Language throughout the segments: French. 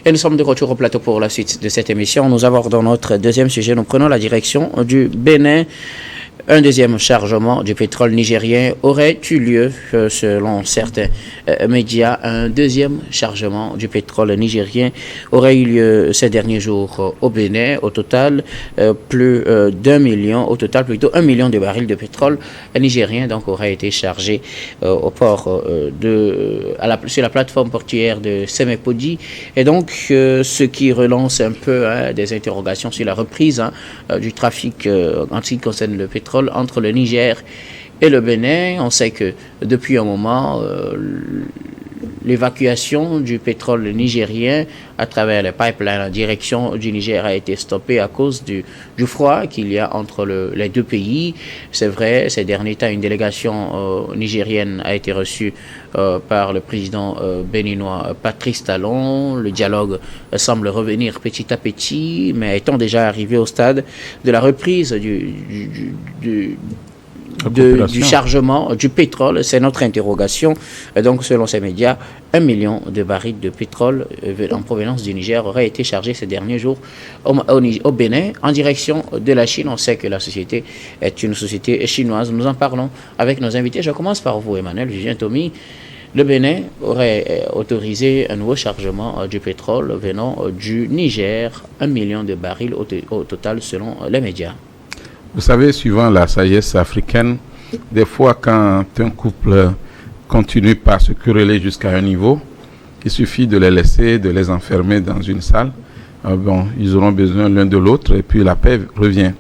Et nous sommes de retour au plateau pour la suite de cette émission. Nous abordons notre deuxième sujet. Nous prenons la direction du Bénin. Un deuxième chargement du pétrole nigérien aurait eu lieu, selon certains médias. Un deuxième chargement du pétrole nigérien aurait eu lieu ces derniers jours au Bénin. Au total, plus d'1 million, au total plutôt 1 million de barils de pétrole nigérien donc aurait été chargé au port sur la plateforme portuaire de Semepodi. Et donc, ce qui relance un peu des interrogations sur la reprise du trafic en ce qui concerne le pétrole entre le Niger et le Bénin. On sait que depuis un moment, l'évacuation du pétrole nigérien à travers les pipelines en direction du Niger a été stoppée à cause du froid qu'il y a entre les deux pays. C'est vrai, ces derniers temps, une délégation nigérienne a été reçue par le président béninois Patrice Talon. Le dialogue semble revenir petit à petit, mais étant déjà arrivé au stade de la reprise du chargement du pétrole, c'est notre interrogation. Donc, selon ces médias, 1 million de barils de pétrole en provenance du Niger aurait été chargé ces derniers jours au Bénin en direction de la Chine. On sait que la société est une société chinoise. Nous en parlons avec nos invités. Je commence par vous, Emmanuel Vivien-Tomi. Le Bénin aurait autorisé un nouveau chargement du pétrole venant du Niger, 1 million de barils au total selon les médias. Vous savez, suivant la sagesse africaine, des fois quand un couple continue par se quereller jusqu'à un niveau, il suffit de les laisser, de les enfermer dans une salle. Ils auront besoin l'un de l'autre et puis la paix revient.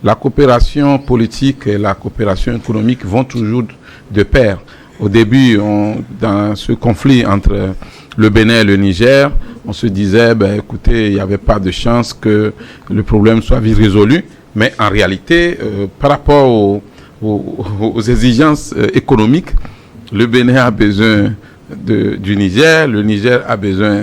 La coopération politique et la coopération économique vont toujours de pair. Au début, dans ce conflit entre le Bénin et le Niger, on se disait, écoutez, il n'y avait pas de chance que le problème soit vite résolu. Mais en réalité, par rapport aux exigences économiques, le Bénin a besoin du Niger, le Niger a besoin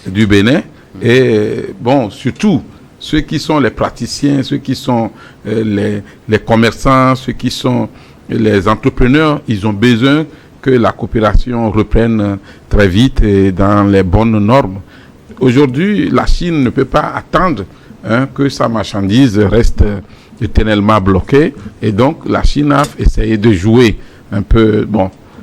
du Bénin. Et surtout, ceux qui sont les praticiens, ceux qui sont les commerçants, ceux qui sont les entrepreneurs, ils ont besoin que la coopération reprenne très vite et dans les bonnes normes. Aujourd'hui, la Chine ne peut pas attendre que sa marchandise reste éternellement bloquée. Et donc, la Chine a essayé de jouer un peu.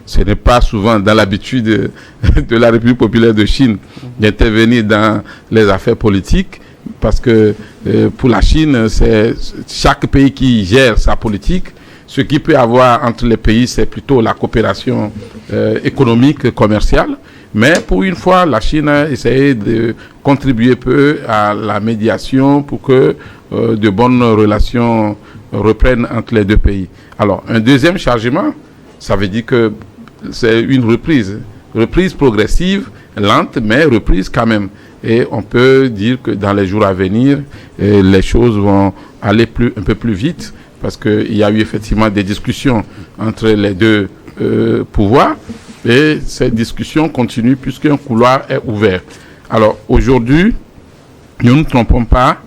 Ce n'est pas souvent dans l'habitude de la République populaire de Chine d'intervenir dans les affaires politiques, parce que pour la Chine, c'est chaque pays qui gère sa politique. Ce qu'il peut avoir entre les pays, c'est plutôt la coopération économique, commerciale. Mais pour une fois, la Chine a essayé de contribuer peu à la médiation pour que de bonnes relations reprennent entre les deux pays. Alors, un deuxième chargement, ça veut dire que c'est une reprise progressive, lente, mais reprise quand même. Et on peut dire que dans les jours à venir, les choses vont aller un peu plus vite, parce qu'il y a eu effectivement des discussions entre les deux pouvoirs. Et cette discussion continue puisqu'un couloir est ouvert. Alors aujourd'hui, ne nous trompons pas,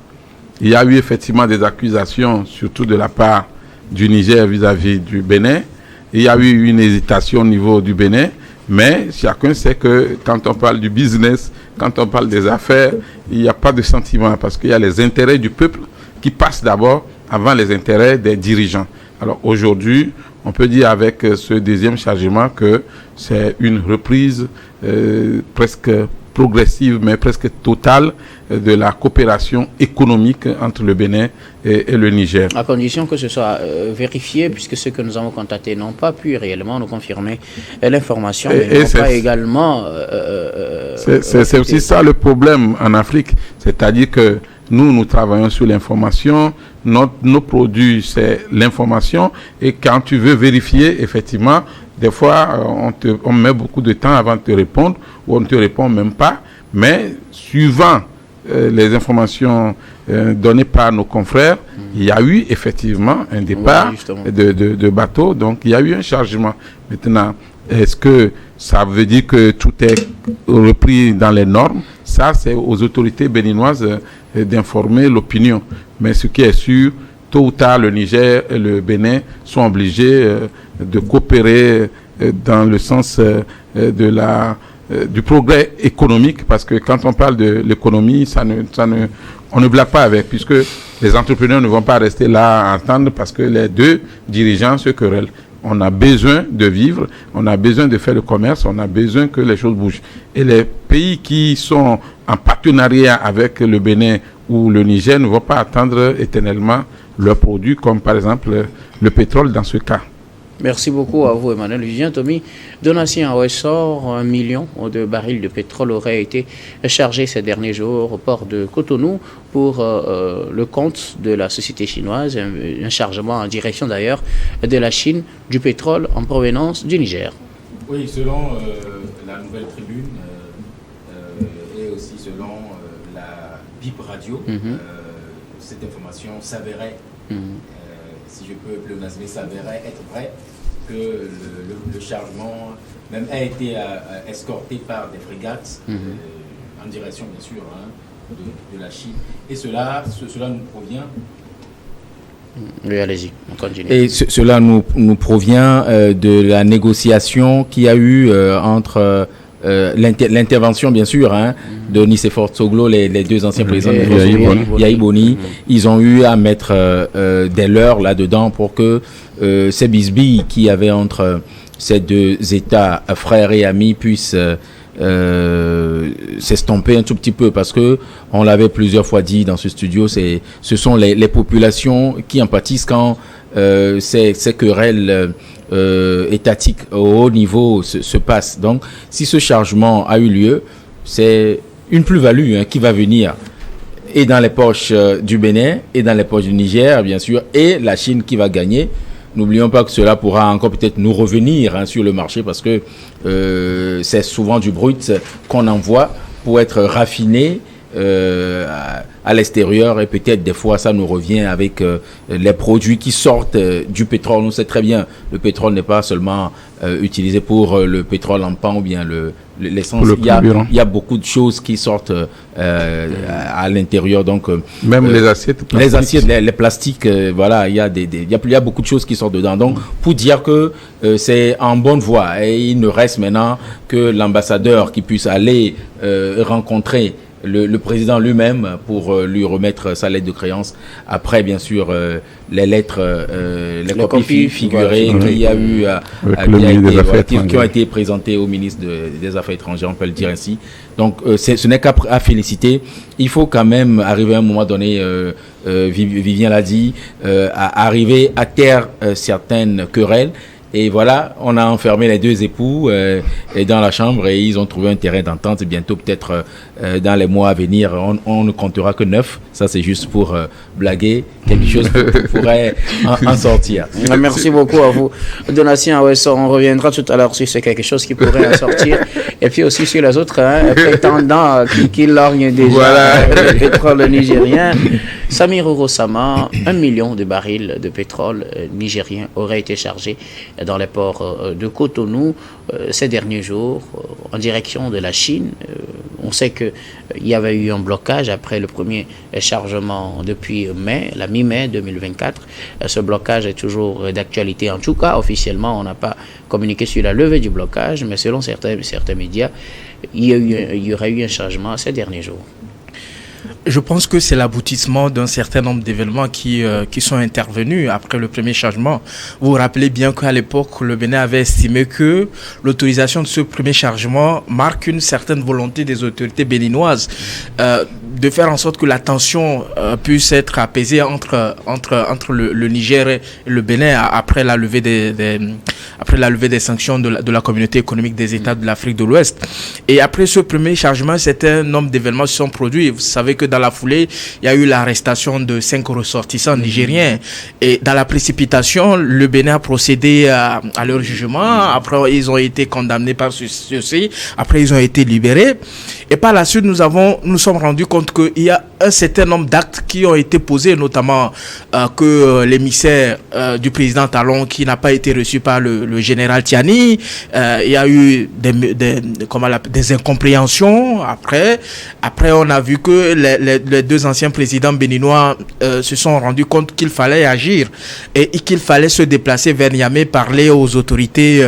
il y a eu effectivement des accusations, surtout de la part du Niger vis-à-vis du Bénin. Il y a eu une hésitation au niveau du Bénin, mais chacun sait que quand on parle du business, quand on parle des affaires, il n'y a pas de sentiment parce qu'il y a les intérêts du peuple qui passent d'abord avant les intérêts des dirigeants. Alors aujourd'hui, on peut dire avec ce deuxième chargement que c'est une reprise presque progressive, mais presque totale de la coopération économique entre le Bénin et le Niger. À condition que ce soit vérifié, puisque ceux que nous avons contactés n'ont pas pu réellement nous confirmer l'information, mais n'ont pas également... c'est aussi ça le problème en Afrique, c'est-à-dire que nous travaillons sur l'information, nos produits, c'est l'information, et quand tu veux vérifier, effectivement, des fois, on met beaucoup de temps avant de te répondre, ou on ne te répond même pas, mais suivant les informations données par nos confrères, il y a eu effectivement un départ de bateaux, donc il y a eu un chargement. Maintenant, est-ce que ça veut dire que tout est repris dans les normes? Ça, c'est aux autorités béninoises d'informer l'opinion. Mais ce qui est sûr, tôt ou tard, le Niger et le Bénin sont obligés de coopérer dans le sens de la du progrès économique, parce que quand on parle de l'économie, on ne blague pas avec, puisque les entrepreneurs ne vont pas rester là à attendre parce que les deux dirigeants se querellent. On a besoin de vivre, on a besoin de faire le commerce, on a besoin que les choses bougent. Et les pays qui sont en partenariat avec le Bénin ou le Niger ne vont pas attendre éternellement leurs produits, comme par exemple le pétrole dans ce cas. Merci beaucoup à vous, Emmanuel Vivien. Tommy, donation à Ouessor, 1 million de barils de pétrole aurait été chargé ces derniers jours au port de Cotonou pour le compte de la société chinoise, un chargement en direction d'ailleurs de la Chine du pétrole en provenance du Niger. Oui, selon la Nouvelle Tribune et aussi selon la BIP Radio, cette information s'avérait, si je peux pléonasmer, s'avérait être vrai, que le chargement même a été escorté par des frégates en direction, bien sûr, de la Chine. Et cela nous provient... Oui, allez-y, on continue. Et cela nous provient de la négociation qu'il y a eu entre... l'intervention bien sûr de Nicéphore Tsoglo, les deux anciens présidents de Yahi Boni, ils ont eu à mettre des leurs là-dedans pour que ces bisbilles qu'il y avait entre ces deux États frères et amis puissent s'estomper un tout petit peu, parce que on l'avait plusieurs fois dit dans ce studio, ce sont les populations qui en pâtissent quand ces querelles étatique au haut niveau se passe. Donc, si ce chargement a eu lieu, c'est une plus-value qui va venir et dans les poches du Bénin et dans les poches du Niger, bien sûr, et la Chine qui va gagner. N'oublions pas que cela pourra encore peut-être nous revenir sur le marché, parce que c'est souvent du brut qu'on envoie pour être raffiné à l'extérieur, et peut-être des fois ça nous revient avec les produits qui sortent du pétrole. On sait très bien, le pétrole n'est pas seulement utilisé pour le pétrole en pan ou bien l'essence. Il y a beaucoup de choses qui sortent à l'intérieur. Donc même les assiettes plastiques. Les assiettes, les plastiques, voilà, il y a beaucoup de choses qui sortent dedans. Donc pour dire que c'est en bonne voie, et il ne reste maintenant que l'ambassadeur qui puisse aller rencontrer le président lui-même pour lui remettre sa lettre de créance. Après, bien sûr, les lettres, les copies figurées qu'il y a eu, qui ont été présentées au ministre des Affaires étrangères, on peut le dire ainsi. Donc, ce n'est qu'à féliciter. Il faut quand même arriver à un moment donné, Vivien l'a dit, à arriver à taire certaines querelles. Et voilà, on a enfermé les deux époux dans la chambre, et ils ont trouvé un terrain d'entente. Bientôt, peut-être dans les mois à venir, on ne comptera que 9. Ça, c'est juste pour blaguer. Quelque chose pourrait en sortir. Merci beaucoup à vous. Donatien, on reviendra tout à l'heure si c'est quelque chose qui pourrait en sortir. Et puis aussi sur les autres prétendants qui lorgnent déjà le pétrole nigérien. Samir Urosama, 1 million de barils de pétrole nigérien aurait été chargé dans les ports de Cotonou ces derniers jours en direction de la Chine. On sait qu'il y avait eu un blocage après le premier chargement depuis la mi-mai 2024. Ce blocage est toujours d'actualité. En tout cas, officiellement, on n'a pas communiqué sur la levée du blocage, mais selon certains médias, il y aurait eu un changement ces derniers jours. Je pense que c'est l'aboutissement d'un certain nombre d'événements qui sont intervenus après le premier chargement. Vous vous rappelez bien qu'à l'époque, le Bénin avait estimé que l'autorisation de ce premier chargement marque une certaine volonté des autorités béninoises de faire en sorte que la tension puisse être apaisée entre le Niger et le Bénin après la levée des sanctions de la communauté économique des États de l'Afrique de l'Ouest. Et après ce premier chargement, un nombre d'événements se sont produits. Vous savez que dans la foulée, il y a eu l'arrestation de 5 ressortissants nigériens. Et dans la précipitation, le Bénin a procédé à leur jugement. Après, ils ont été condamnés par ceux-ci. Après, ils ont été libérés. Et par la suite, nous sommes rendus compte qu'il y a un certain nombre d'actes qui ont été posés, notamment que l'émissaire du président Talon, qui n'a pas été reçu par le général Tiani, il y a eu des incompréhensions. Après, on a vu que les deux anciens présidents béninois se sont rendus compte qu'il fallait agir et qu'il fallait se déplacer vers Niamey, parler aux autorités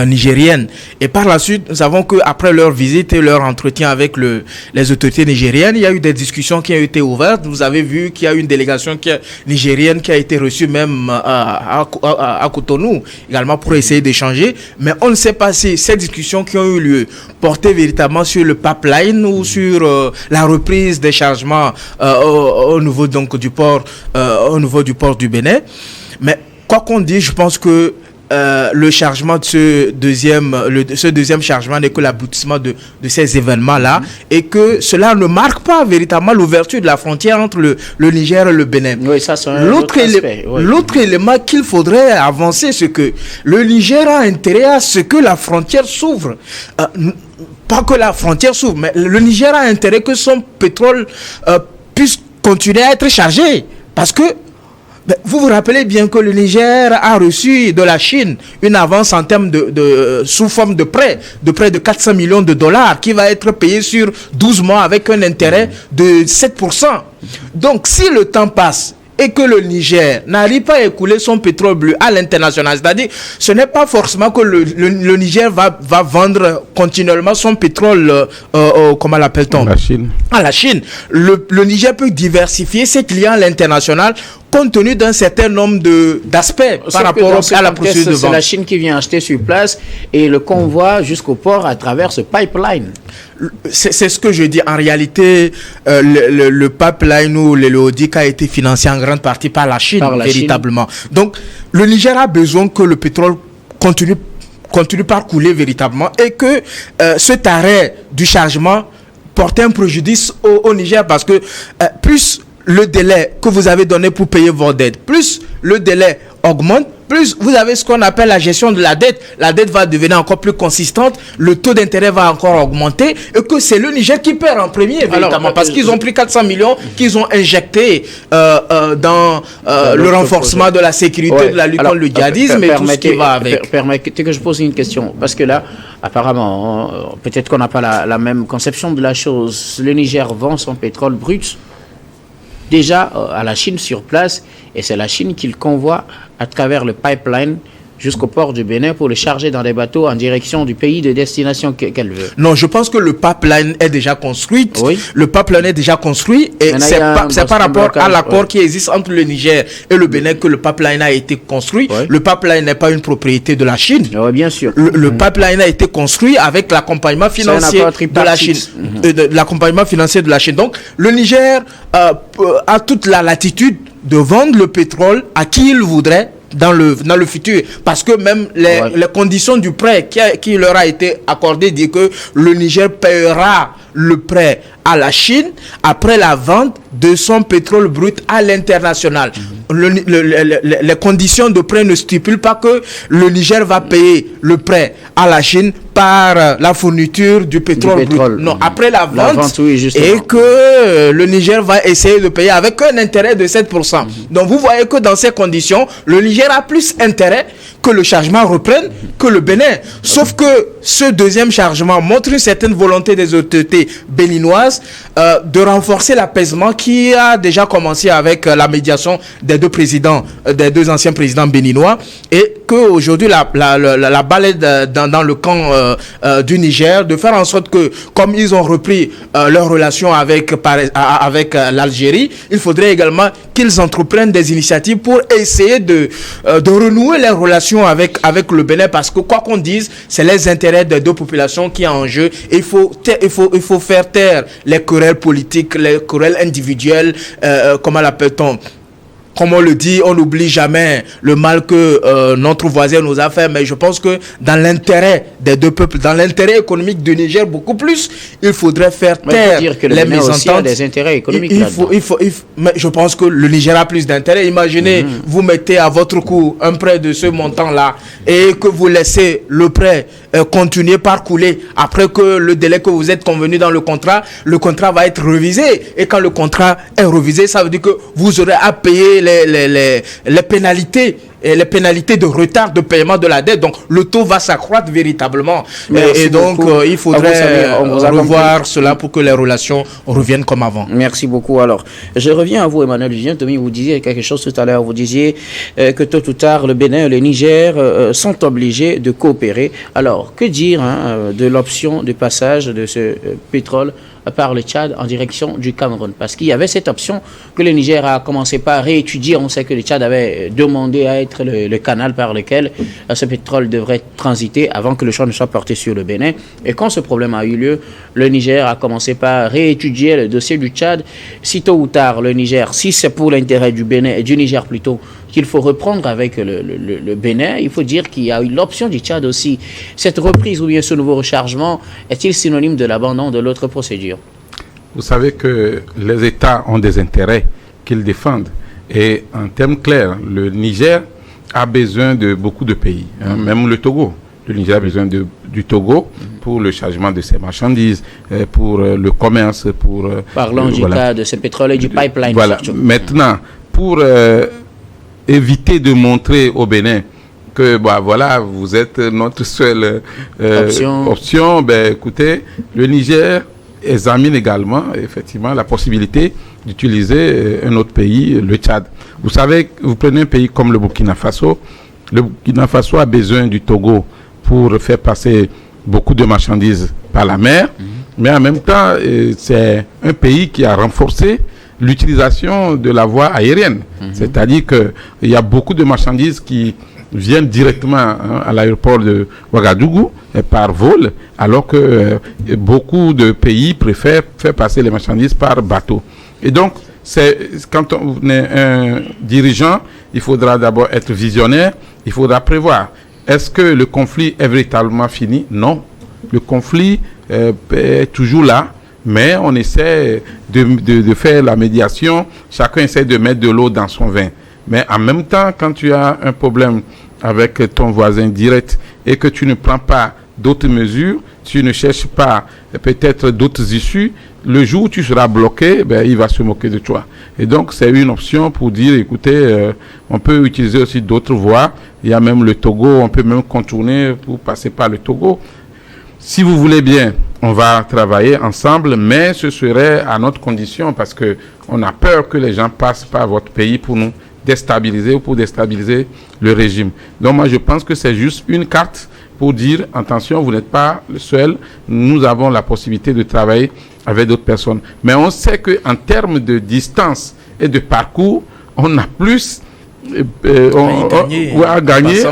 nigérienne. Et par la suite, nous savons qu'après leur visite et leur entretien avec les autorités nigériennes, il y a eu des discussions qui ont été ouvertes. Vous avez vu qu'il y a une délégation nigérienne qui a été reçue même à Cotonou, également pour essayer d'échanger. Mais on ne sait pas si ces discussions qui ont eu lieu portaient véritablement sur le pipeline ou sur la reprise des chargements au niveau donc du port du Bénin. Mais quoi qu'on dise, je pense que le chargement de ce deuxième chargement n'est que l'aboutissement de ces événements-là, et que cela ne marque pas véritablement l'ouverture de la frontière entre le Niger et le Bénin. Oui, ça c'est l'autre élément qu'il faudrait avancer, c'est que le Niger a intérêt à ce que la frontière s'ouvre. Pas que la frontière s'ouvre, mais le Niger a intérêt que son pétrole puisse continuer à être chargé. Parce que vous vous rappelez bien que le Niger a reçu de la Chine une avance en termes sous forme de prêt de 400 millions de dollars qui va être payé sur 12 mois avec un intérêt de 7%. Donc si le temps passe et que le Niger n'arrive pas à écouler son pétrole bleu à l'international, c'est-à-dire ce n'est pas forcément que le Niger va vendre continuellement son pétrole, comment l'appelle-t-on ? À la Chine. Le Niger peut diversifier ses clients à l'international compte tenu d'un certain nombre d'aspects par rapport à la procédure de vente. C'est la Chine qui vient acheter sur place et le convoi jusqu'au port à travers ce pipeline. C'est ce que je dis. En réalité, le pipeline ou le LODIC a été financé en grande partie par la Chine, véritablement. Donc, le Niger a besoin que le pétrole continue par couler véritablement, et que cet arrêt du chargement porte un préjudice au Niger, parce que plus le délai que vous avez donné pour payer vos dettes, plus le délai augmente, plus vous avez ce qu'on appelle la gestion de la dette. La dette va devenir encore plus consistante, le taux d'intérêt va encore augmenter, et que c'est le Niger qui perd en premier, véritablement, parce qu'ils ont pris 400 millions qu'ils ont injectés dans le renforcement de la sécurité, de la lutte contre le djihadisme et tout ce qui va avec. Permettez que je pose une question, parce que là, apparemment, peut-être qu'on n'a pas la même conception de la chose. Le Niger vend son pétrole brut déjà à la Chine sur place, et c'est la Chine qui le convoie à travers le pipeline jusqu'au port du Bénin pour le charger dans des bateaux en direction du pays de destination qu'elle veut. Non, je pense que le pipeline est déjà construit. Oui. Le pipeline est déjà construit, et c'est par rapport à l'accord qui existe entre le Niger et le Bénin que le pipeline a été construit. Oui. Le pipeline n'est pas une propriété de la Chine. Oui, bien sûr. Le pipeline a été construit avec l'accompagnement financier de la Chine. L'accompagnement financier de la Chine. Donc, le Niger a toute la latitude de vendre le pétrole à qui il voudrait dans le futur, parce que même les conditions du prêt qui leur a été accordé dit que le Niger paiera le prêt à la Chine après la vente de son pétrole brut à l'international. Les conditions de prêt ne stipulent pas que le Niger va payer le prêt à la Chine par la fourniture du pétrole brut. Non, après la vente oui, et que le Niger va essayer de payer avec un intérêt de 7%. Donc vous voyez que dans ces conditions, le Niger a plus intérêt que le chargement reprenne que le Bénin. Sauf que ce deuxième chargement montre une certaine volonté des autorités béninoises de renforcer l'apaisement qui a déjà commencé avec la médiation des deux anciens présidents béninois, et qu'aujourd'hui la balle est dans le camp du Niger, de faire en sorte que, comme ils ont repris leurs relations avec l'Algérie, il faudrait également qu'ils entreprennent des initiatives pour essayer de renouer les relations avec le Bénin, parce que quoi qu'on dise, c'est les intérêts des deux populations qui sont en jeu. Il faut faire taire les querelles politiques, les querelles individuelles, comment l'appelle-t-on? Comme on le dit, on n'oublie jamais le mal que notre voisin nous a fait, mais je pense que dans l'intérêt des deux peuples, dans l'intérêt économique du Niger beaucoup plus, il faudrait faire taire les mésententes. Des intérêts économiques mais je pense que le Niger a plus d'intérêt. Imaginez, vous mettez à votre coût un prêt de ce montant-là et que vous laissez le prêt continuer par couler après que le délai que vous êtes convenu dans le contrat va être révisé. Et quand le contrat est révisé, ça veut dire que vous aurez à payer les pénalités les pénalités de retard de paiement de la dette. Donc, le taux va s'accroître véritablement. Et donc, il faudrait revoir cela pour que les relations reviennent comme avant. Merci beaucoup. Alors, je reviens à vous, Emmanuel Vivien. Tommy, vous disiez quelque chose tout à l'heure. Vous disiez que tôt ou tard, le Bénin et le Niger sont obligés de coopérer. Alors, que dire de l'option de passage de ce pétrole par le Tchad en direction du Cameroun? Parce qu'il y avait cette option que le Niger a commencé par réétudier. On sait que le Tchad avait demandé à être le canal par lequel ce pétrole devrait transiter avant que le choix ne soit porté sur le Bénin. Et quand ce problème a eu lieu, le Niger a commencé par réétudier le dossier du Tchad. Si tôt ou tard, le Niger, si c'est pour l'intérêt du Bénin et du Niger plutôt, qu'il faut reprendre avec le Bénin, il faut dire qu'il y a eu l'option du Tchad aussi. Cette reprise ou bien ce nouveau rechargement est-il synonyme de l'abandon de l'autre procédure? Vous savez que les États ont des intérêts qu'ils défendent. Et en termes clairs, le Niger a besoin de beaucoup de pays, même le Togo. Le Niger a besoin du Togo pour le chargement de ses marchandises, pour le commerce, pour... Parlons du cas de ce pétrole et du pipeline. Voilà. Maintenant, pour éviter de montrer au Bénin que voilà, vous êtes notre seule option, écoutez, le Niger examine également effectivement la possibilité d'utiliser un autre pays, le Tchad. Vous savez, vous prenez un pays comme le Burkina Faso. Le Burkina Faso a besoin du Togo pour faire passer beaucoup de marchandises par la mer, mais en même temps, c'est un pays qui a renforcé l'utilisation de la voie aérienne. C'est-à-dire qu'il y a beaucoup de marchandises qui viennent directement à l'aéroport de Ouagadougou par vol, alors que beaucoup de pays préfèrent faire passer les marchandises par bateau. Et donc, quand on est un dirigeant, il faudra d'abord être visionnaire, il faudra prévoir. Est-ce que le conflit est véritablement fini? Non. Le conflit est toujours là, mais on essaie de faire la médiation. Chacun essaie de mettre de l'eau dans son vin. Mais en même temps, quand tu as un problème avec ton voisin direct et que tu ne prends pas d'autres mesures, tu ne cherches pas peut-être d'autres issues, le jour où tu seras bloqué, il va se moquer de toi. Et donc, c'est une option pour dire, écoutez, on peut utiliser aussi d'autres voies. Il y a même le Togo, on peut même contourner pour passer par le Togo. Si vous voulez bien, on va travailler ensemble, mais ce serait à notre condition parce que on a peur que les gens passent par votre pays pour nous déstabiliser ou pour déstabiliser le régime. Donc moi, je pense que c'est juste une carte pour dire, attention, vous n'êtes pas le seul, nous avons la possibilité de travailler avec d'autres personnes. Mais on sait qu'en termes de distance et de parcours, on a plus à gagner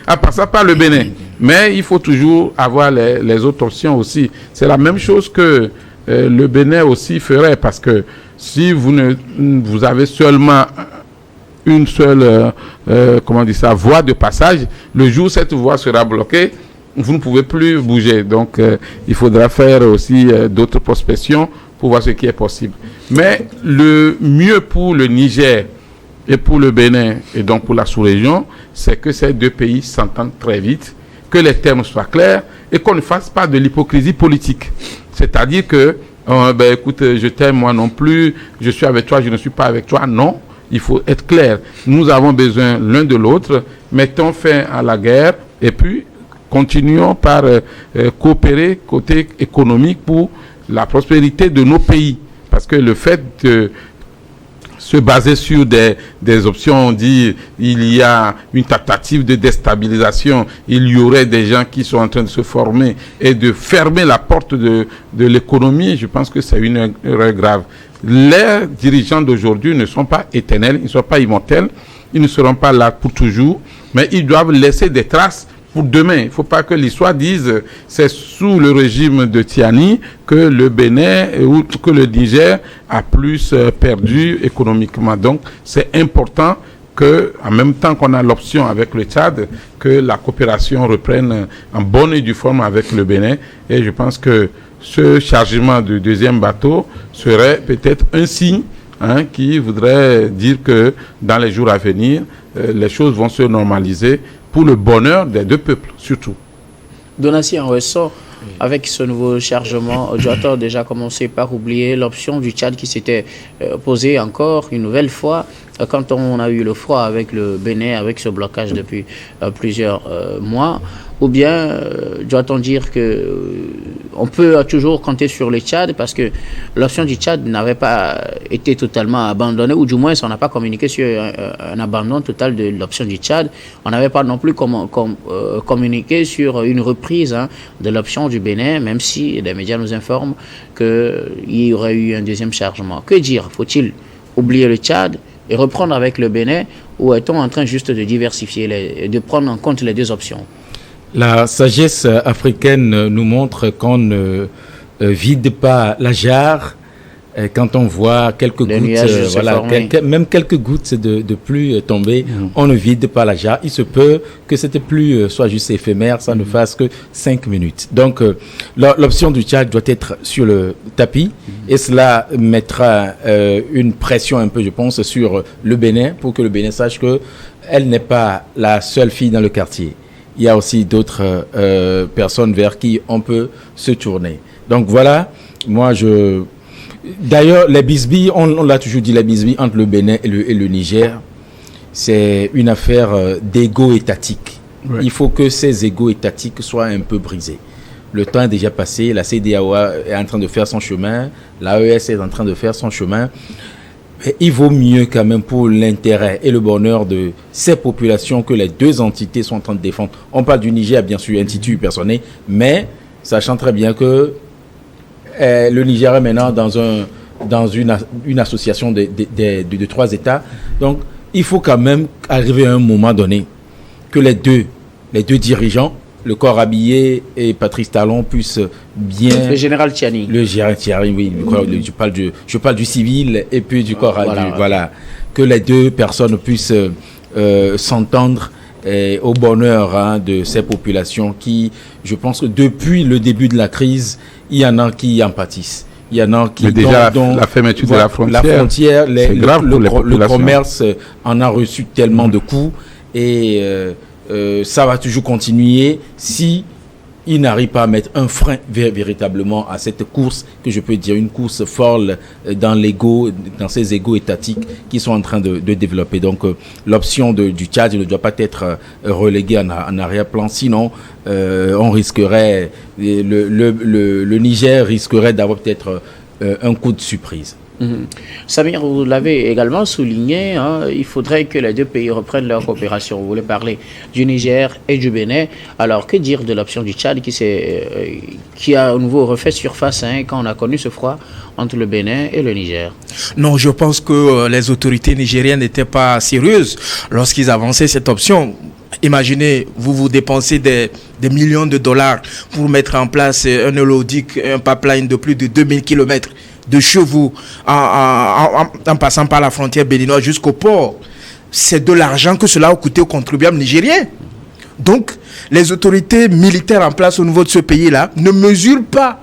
à passer par le Bénin. Mais il faut toujours avoir les autres options aussi. C'est la même chose que le Bénin aussi ferait, parce que si vous avez seulement une seule voie de passage, le jour où cette voie sera bloquée, vous ne pouvez plus bouger. Donc, il faudra faire aussi d'autres prospections pour voir ce qui est possible. Mais le mieux pour le Niger et pour le Bénin, et donc pour la sous-région, c'est que ces deux pays s'entendent très vite, que les termes soient clairs et qu'on ne fasse pas de l'hypocrisie politique. C'est-à-dire que, écoute, je t'aime, moi non plus, je suis avec toi, je ne suis pas avec toi. Non, il faut être clair. Nous avons besoin l'un de l'autre, mettons fin à la guerre et puis continuons par coopérer côté économique pour la prospérité de nos pays. Parce que le fait de se baser sur des options, on dit il y a une tentative de déstabilisation, il y aurait des gens qui sont en train de se former et de fermer la porte de l'économie, je pense que c'est une erreur grave. Les dirigeants d'aujourd'hui ne sont pas éternels, ils ne sont pas immortels, ils ne seront pas là pour toujours, mais ils doivent laisser des traces pour demain. Il ne faut pas que l'histoire dise c'est sous le régime de Tiani que le Bénin ou que le Niger a plus perdu économiquement. Donc, c'est important que, en même temps qu'on a l'option avec le Tchad, que la coopération reprenne en bonne et due forme avec le Bénin. Et je pense que ce chargement du deuxième bateau serait peut-être un signe qui voudrait dire que dans les jours à venir, les choses vont se normaliser pour le bonheur des deux peuples, surtout. Donatien, en ressort, avec ce nouveau chargement, doit-on déjà commencer par oublier l'option du Tchad qui s'était posée encore une nouvelle fois quand on a eu le froid avec le Bénin, avec ce blocage depuis plusieurs mois, ou bien doit-on dire que on peut toujours compter sur le Tchad parce que l'option du Tchad n'avait pas été totalement abandonnée, ou du moins on n'a pas communiqué sur un abandon total de l'option du Tchad. On n'avait pas non plus communiqué sur une reprise de l'option du Bénin, même si les médias nous informent qu'il y aurait eu un deuxième chargement. Que dire? Faut-il oublier le Tchad et reprendre avec le Bénin, ou est-on en train juste de diversifier, de prendre en compte les deux options? La sagesse africaine nous montre qu'on ne vide pas la jarre quand on voit quelques gouttes, même quelques gouttes de pluie tomber, on ne vide pas la jarre. Il se peut que cette pluie soit juste éphémère, ça ne fasse que 5 minutes. Donc l'option du Tchad doit être sur le tapis et cela mettra une pression un peu, je pense, sur le Bénin pour que le Bénin sache qu'elle n'est pas la seule fille dans le quartier. Il y a aussi d'autres personnes vers qui on peut se tourner. Donc voilà, d'ailleurs, les bisbilles, on l'a toujours dit, les bisbilles entre le Bénin et le Niger, c'est une affaire d'égo étatique. Ouais. Il faut que ces égos étatiques soient un peu brisés. Le temps est déjà passé, la CEDEAO est en train de faire son chemin, l'AES est en train de faire son chemin. Et il vaut mieux quand même pour l'intérêt et le bonheur de ces populations que les deux entités sont en train de défendre. On parle du Niger, bien sûr, institut personné, mais sachant très bien que le Niger est maintenant dans une association de 3 États. Donc, il faut quand même arriver à un moment donné que les deux dirigeants, le corps habillé et Patrice Talon, puissent bien... Le général Tchiani. Le général Tchiani, oui. Je parle du civil et puis du corps habillé. Voilà. Que les deux personnes puissent s'entendre au bonheur de ces populations qui, je pense que depuis le début de la crise, il y en a qui en pâtissent. Il y en a qui... Mais déjà, la fermeture de la frontière, c'est grave pour les populations. Le commerce en a reçu tellement de coups et... ça va toujours continuer si il n'arrive pas à mettre un frein véritablement à cette course, que je peux dire une course folle dans ces égos étatiques qui sont en train de développer. Donc l'option du Tchad ne doit pas être reléguée en arrière-plan, sinon on risquerait, le Niger risquerait d'avoir peut-être un coup de surprise. Samir, vous l'avez également souligné, il faudrait que les deux pays reprennent leur coopération. Vous voulez parler du Niger et du Bénin. Alors, que dire de l'option du Tchad qui a à nouveau refait surface quand on a connu ce froid entre le Bénin et le Niger? Non, je pense que les autorités nigériennes n'étaient pas sérieuses lorsqu'ils avançaient cette option. Imaginez, vous dépensez des millions de dollars pour mettre en place un hélodique, un pipeline de plus de 2000 km de chevaux en passant par la frontière béninoise jusqu'au port. C'est de l'argent que cela a coûté aux contribuables nigériens. Donc, les autorités militaires en place au niveau de ce pays-là ne mesurent pas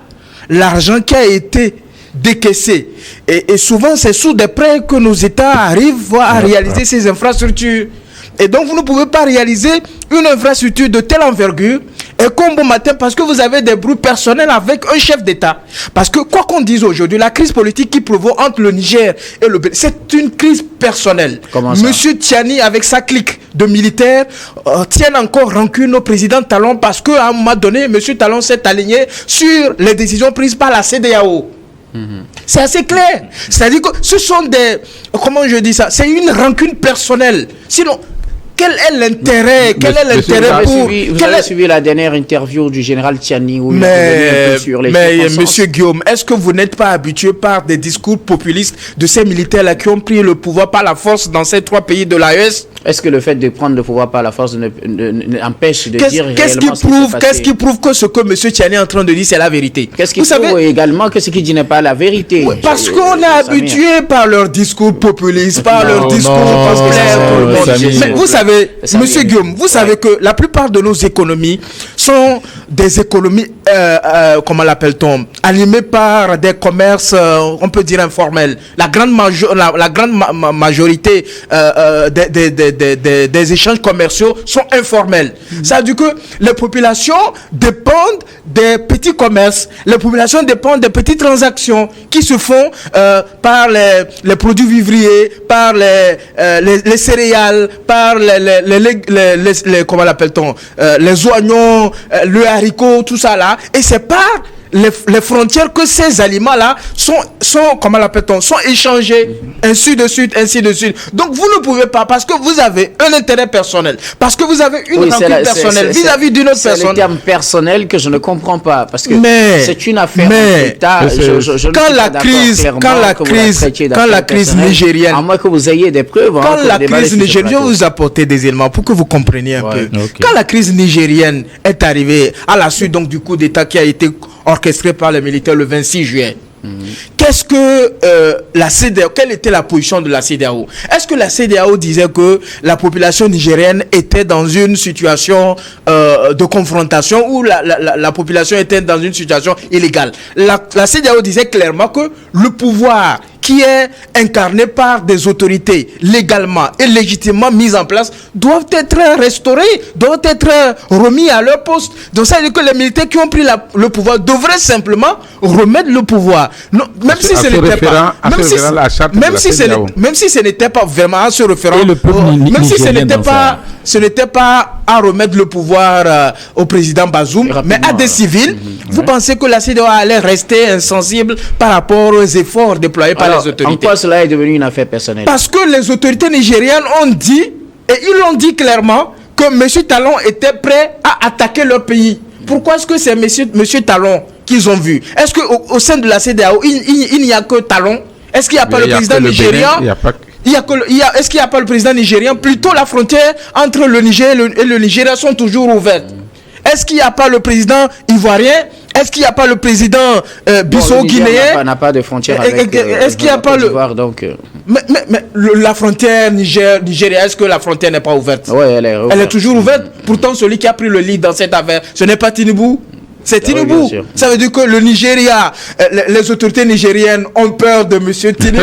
l'argent qui a été décaissé. Et souvent, c'est sous des prêts que nos États arrivent à réaliser ces infrastructures. Et donc, vous ne pouvez pas réaliser une infrastructure de telle envergure et comme bon matin parce que vous avez des bruits personnels avec un chef d'État. Parce que quoi qu'on dise aujourd'hui, la crise politique qui prévaut entre le Niger et le Bénin, c'est une crise personnelle. Monsieur Tchiani, avec sa clique de militaires, tient encore rancune au président Talon parce qu'à un moment donné, Monsieur Talon s'est aligné sur les décisions prises par la CEDEAO. C'est assez clair. C'est-à-dire que ce sont des... Comment je dis ça? C'est une rancune personnelle. Sinon... Quel est l'intérêt? Vous avez suivi la dernière interview du général Tchiani où mais monsieur Guillaume, est-ce que vous n'êtes pas habitué par des discours populistes de ces militaires-là qui ont pris le pouvoir par la force dans ces 3 pays de l'AES? Est-ce que le fait de prendre le pouvoir par la force empêche de dire réellement qu'est-ce qui prouve que ce que M. Tchiani est en train de dire, c'est la vérité? Qu'est-ce qui prouve également que ce qu'il dit n'est pas la vérité? Oui, parce qu'on est habitué par leur discours populiste, par leur discours populaire pour le monde. Mais vous savez, M. Guillaume, vous savez que la plupart de nos économies sont des économies, comment l'appelle-t-on, animées par des commerces, on peut dire informels. La grande majorité des échanges commerciaux sont informels. Ça veut dire que les populations dépendent des petits commerces, les populations dépendent des petites transactions qui se font par les produits vivriers, par les céréales, par les comment l'appelle-t-on, les oignons, le haricot, tout ça là, et c'est par les frontières que ces aliments-là sont comment l'appelle-t-on, sont échangés, ainsi de suite. Donc vous ne pouvez pas, parce que vous avez un intérêt personnel, parce que vous avez une rancune personnelle vis-à-vis d'une autre personne. C'est le terme personnel que je ne comprends pas, parce que c'est une affaire d'État. Quand la crise nigérienne, à moins que vous ayez des preuves. Quand la crise nigérienne, je vais vous apporter des éléments pour que vous compreniez un peu. Okay. Quand la crise nigérienne est arrivée à la suite donc du coup d'État qui a été orchestré par les militaires le 26 juillet. Qu'est-ce que la CEDEAO, quelle était la position de la CEDEAO? Est-ce que la CEDEAO disait que la population nigérienne était dans une situation de confrontation ou la population était dans une situation illégale? La CEDEAO disait clairement que le pouvoir qui est incarné par des autorités légalement et légitimement mises en place doivent être restaurés, doivent être remis à leur poste. Donc ça veut dire que les militaires qui ont pris le pouvoir devraient simplement remettre le pouvoir. Non, même si ce n'était pas, même si ce n'était pas vraiment à se référant, même si ce n'était pas à remettre le pouvoir au président Bazoum, mais à des civils. Vous pensez que la CEDEAO allait rester insensible par rapport aux efforts déployés par les autorités? En quoi cela est devenu une affaire personnelle? Parce que les autorités nigériennes ont dit, et ils l'ont dit clairement, que M. Talon était prêt à attaquer leur pays. Pourquoi est-ce que c'est M. Talon qu'ils ont vu? Est-ce qu'au sein de la CEDEAO, il n'y a que Talon? Est-ce qu'il n'y a pas le président nigérien? Est-ce qu'il n'y a pas le président nigérien? Plutôt la frontière entre le Niger et le Nigeria sont toujours ouvertes. Est-ce qu'il n'y a pas le président ivoirien? Est-ce qu'il n'y a pas le président Bissau-Guinéen? N'a pas de frontière avec est-ce qu'il n'y a pas mais la frontière Nigeria, est-ce que la frontière n'est pas ouverte? Oui, elle est ouverte. Elle est toujours ouverte. Pourtant, celui qui a pris le lead dans cette affaire, ce n'est pas Tinubu. C'est Tinubu. Oui, ça veut dire que le Nigeria, les autorités nigériennes ont peur de M. Tinubu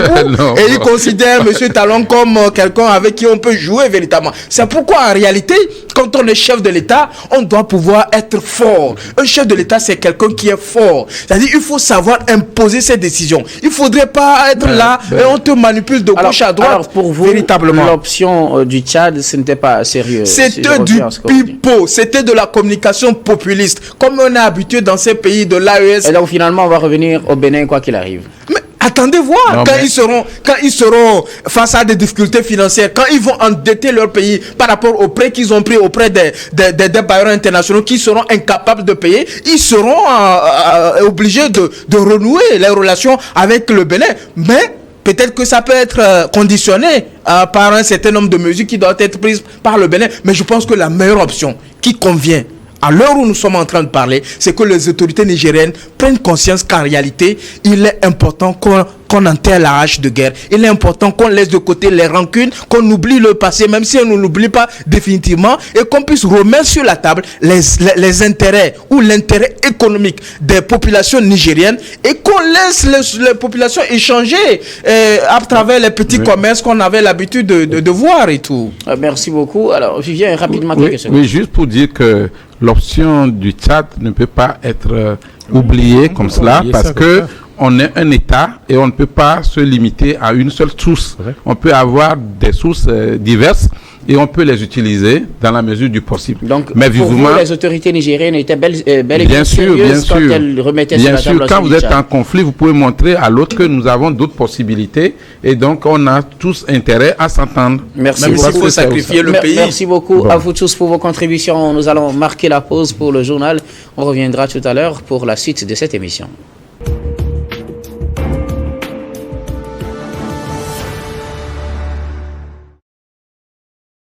et ils considèrent M. Talon comme quelqu'un avec qui on peut jouer véritablement. C'est pourquoi en réalité, quand on est chef de l'État, on doit pouvoir être fort. Un chef de l'État, c'est quelqu'un qui est fort. C'est-à-dire il faut savoir imposer ses décisions. Il ne faudrait pas être là et on te manipule de gauche à droite. Alors pour vous, véritablement, l'option du Tchad, ce n'était pas sérieux. C'était du pipeau. C'était de la communication populiste. Comme on a habitué dans ces pays de l'AES. Et donc finalement on va revenir au Bénin quoi qu'il arrive. Mais attendez voir, quand ils seront face à des difficultés financières, quand ils vont endetter leur pays par rapport aux prêts qu'ils ont pris auprès des bailleurs internationaux qui seront incapables de payer, ils seront obligés de renouer les relations avec le Bénin. Mais peut-être que ça peut être conditionné par un certain nombre de mesures qui doivent être prises par le Bénin. Mais je pense que la meilleure option qui convient à l'heure où nous sommes en train de parler, c'est que les autorités nigériennes prennent conscience qu'en réalité, il est important qu'on enterre la hache de guerre. Il est important qu'on laisse de côté les rancunes, qu'on oublie le passé, même si on ne l'oublie pas définitivement, et qu'on puisse remettre sur la table les intérêts ou l'intérêt économique des populations nigériennes et qu'on laisse les populations échanger à travers les petits commerces qu'on avait l'habitude de voir et tout. Merci beaucoup. Alors, Vivien, rapidement, quelques secondes. Oui, juste pour dire que l'option du Tchad ne peut pas être oubliée comme cela parce que on est un État et on ne peut pas se limiter à une seule source. On peut avoir des sources diverses et on peut les utiliser dans la mesure du possible. Donc, mais pour vous, les autorités nigériennes étaient bel et bien sérieuses quand elles remettaient sur la table. Bien sûr, quand vous êtes en conflit, vous pouvez montrer à l'autre que nous avons d'autres possibilités et donc on a tous intérêt à s'entendre. Merci beaucoup. Il faut sacrifier le pays. Merci beaucoup à vous tous pour vos contributions. Nous allons marquer la pause pour le journal. On reviendra tout à l'heure pour la suite de cette émission.